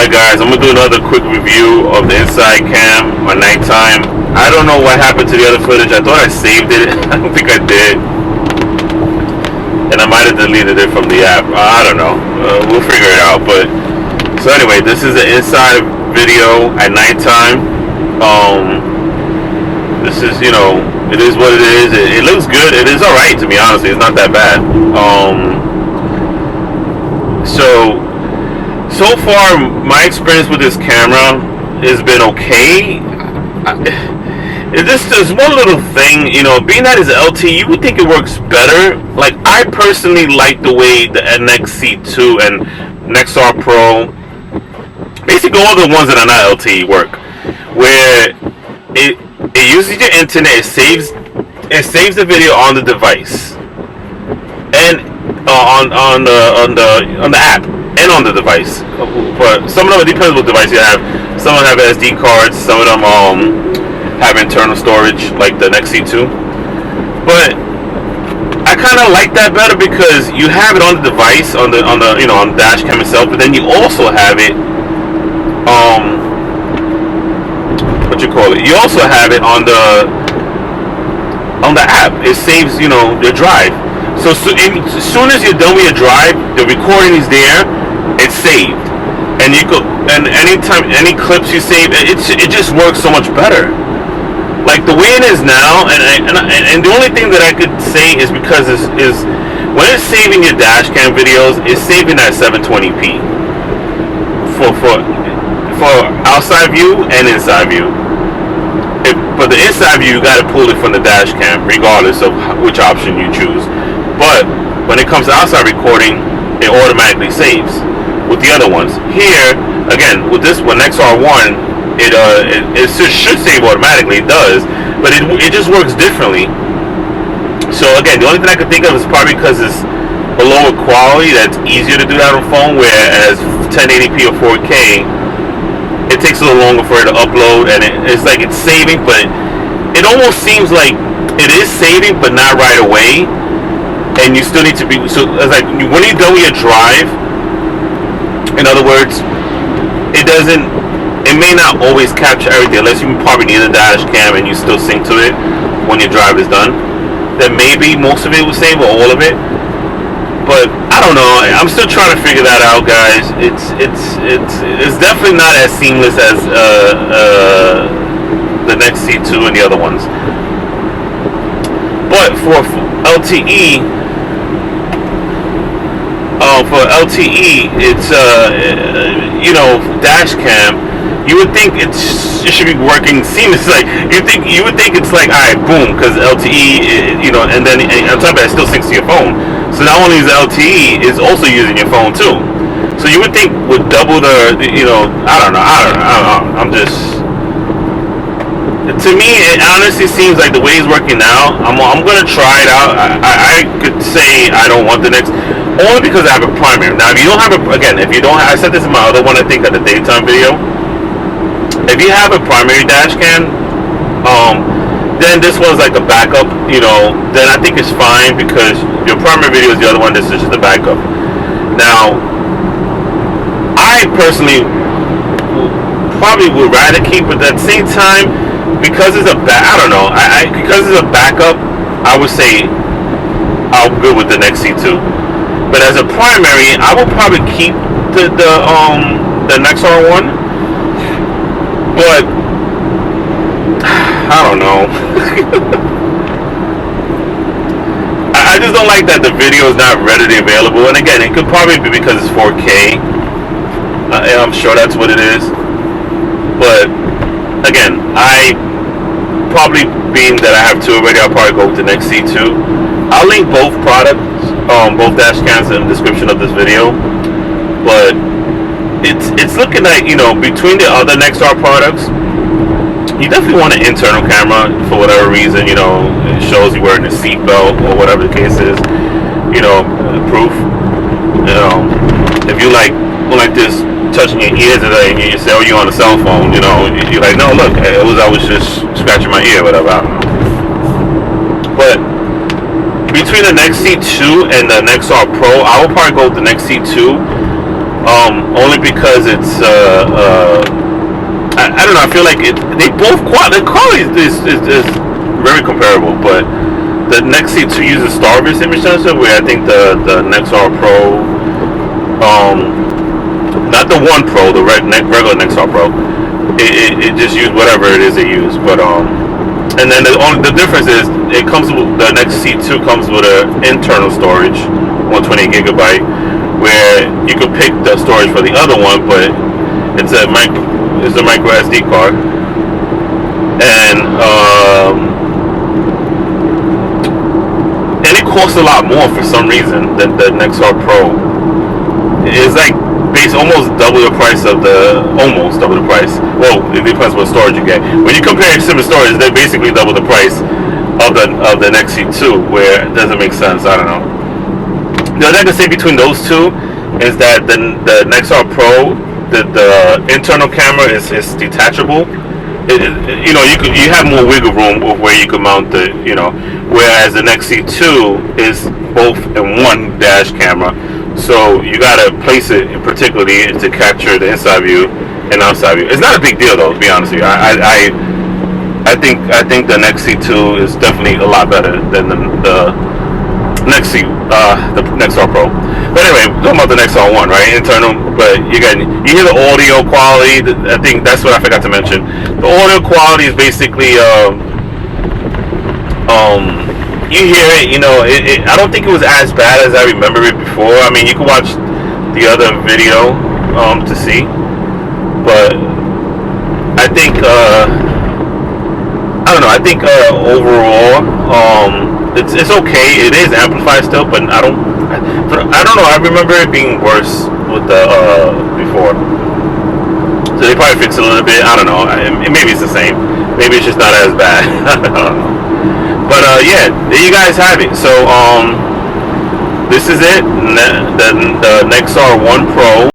Alright guys, I'm going to do another quick review of the inside cam on nighttime. I don't know what happened to the other footage. I thought I saved it. I don't think I did. And I might have deleted it from the app. I don't know. We'll figure it out. But so anyway, this is the inside video at nighttime. This is, you know, it is what it is. It looks good. It is alright, to be honest. It's not that bad. So far, my experience with this camera has been okay. There's one little thing, you know, being that it's LT, you would think it works better. Like, I personally like the way the NXC2 and Nexar Pro, basically all the ones that are not LTE work, where it uses your internet, it saves the video on the device, and on the app, and on the device. But some of them, it depends what device you have. Some of them have SD cards, some of them have internal storage, like the NXC2. But I kind of like that better because you have it on the device, on the you know, on the dash cam itself, but then you also have it you also have it on the app. It saves, you know, your drive. So as soon as you're done with your drive, the recording is there, it's saved, and you go, and anytime, any clips you save, it just works so much better. Like the way it is now, and the only thing that I could say is because is when it's saving your dash cam videos, it's saving at 720p for outside view and inside view. For the inside view, you got to pull it from the dash cam, regardless of which option you choose. But when it comes to outside recording, it automatically saves with the other ones. Here, again, with this one, Nexar One, it should save automatically. It does, but it just works differently. So again, the only thing I could think of is probably because it's a lower quality, that's easier to do that on phone, whereas 1080p or 4K, it takes a little longer for it to upload, and it's like it's saving, but it almost seems like it is saving, but not right away. And you still need to be, so it's like when you're done with your drive, in other words, it may not always capture everything, unless you probably need a dash cam and you still sync to it when your drive is done. Then maybe most of it will save, or all of it. But I don't know. I'm still trying to figure that out, guys. It's definitely not as seamless as the NXC2 and the other ones. But for LTE, it's you know, dash cam. You would think it should be working seamless. Like you would think it's like, all right, boom, because LTE, you know, and then on top of that, it still syncs to your phone. So not only is LTE, it's also using your phone too. So you would think would double the, you know, I don't know. I'm just, to me, it honestly seems like the way it's working now, I'm gonna try it out. I could say I don't want the next, only because I have a primary. Now, if you don't have I said this in my other one, I think, at the daytime video. If you have a primary dash cam, then this one's like a backup, you know, then I think it's fine, because your primary video is the other one, this is just a backup. Now, I personally probably would rather keep it. At the same time, because it's because it's a backup, I would say I'm good with the NXC2. But as a primary, I would probably keep the Nexar One. But I don't know. I just don't like that the video is not readily available. And again, it could probably be because it's 4K. I'm sure that's what it is. But again, probably being that I have two already, I'll probably go with the NXC2. I'll link both products, both dash cams, in the description of this video. But it's looking like, you know, between the other Nexar products, you definitely want an internal camera for whatever reason. You know, it shows you wearing a seatbelt or whatever the case is. You know, proof. You know, if you like this touching your ears today, and you say, "Oh, you on a cell phone?" You know, you're like, "No, look, I was just scratching my ear, whatever." I don't know. But between the NXC2 and the Nexar Pro, I will probably go with the NXC2. only because it's I don't know. I feel like they both the quality is very comparable, but the Nexar 2 uses Starburst image sensor, where I think the Nexar Pro, not the One Pro, the regular Nexar Pro, it just used whatever it is they use. But and then the difference is it comes with the Nexar 2 comes with an internal storage, 128 gigabyte, where you could pick the storage for the other one, but it's a micro SD card, and it costs a lot more for some reason than the Nexar Pro. It's like almost double the price of almost double the price. Well, it depends what storage you get. When you compare similar storage, they basically double the price of the Nexar 2, where it doesn't make sense. I don't know. The other thing I can say between those two is that the Nexar Pro, the internal camera is detachable. You have more wiggle room of where you can mount whereas the Nexar 2 is both in one dash camera. So you gotta place it particularly to capture the inside view and outside view. It's not a big deal though, to be honest with you. I think the Nexar 2 is definitely a lot better than the Nexar Pro. But anyway, talking about the Nexar 1, right? Internal, but you hear the audio quality. I think that's what I forgot to mention. The audio quality is basically you hear it. I don't think it was as bad as I remember it before. I mean, you can watch the other video to see, but I think I don't know. I think overall it's okay. It is amplified still, but I don't know. I remember it being worse with the before. So they probably fixed it a little bit. I don't know. Maybe it's the same. Maybe it's just not as bad. I don't know. But yeah, there you guys have it. So this is it. The Nexar One Pro.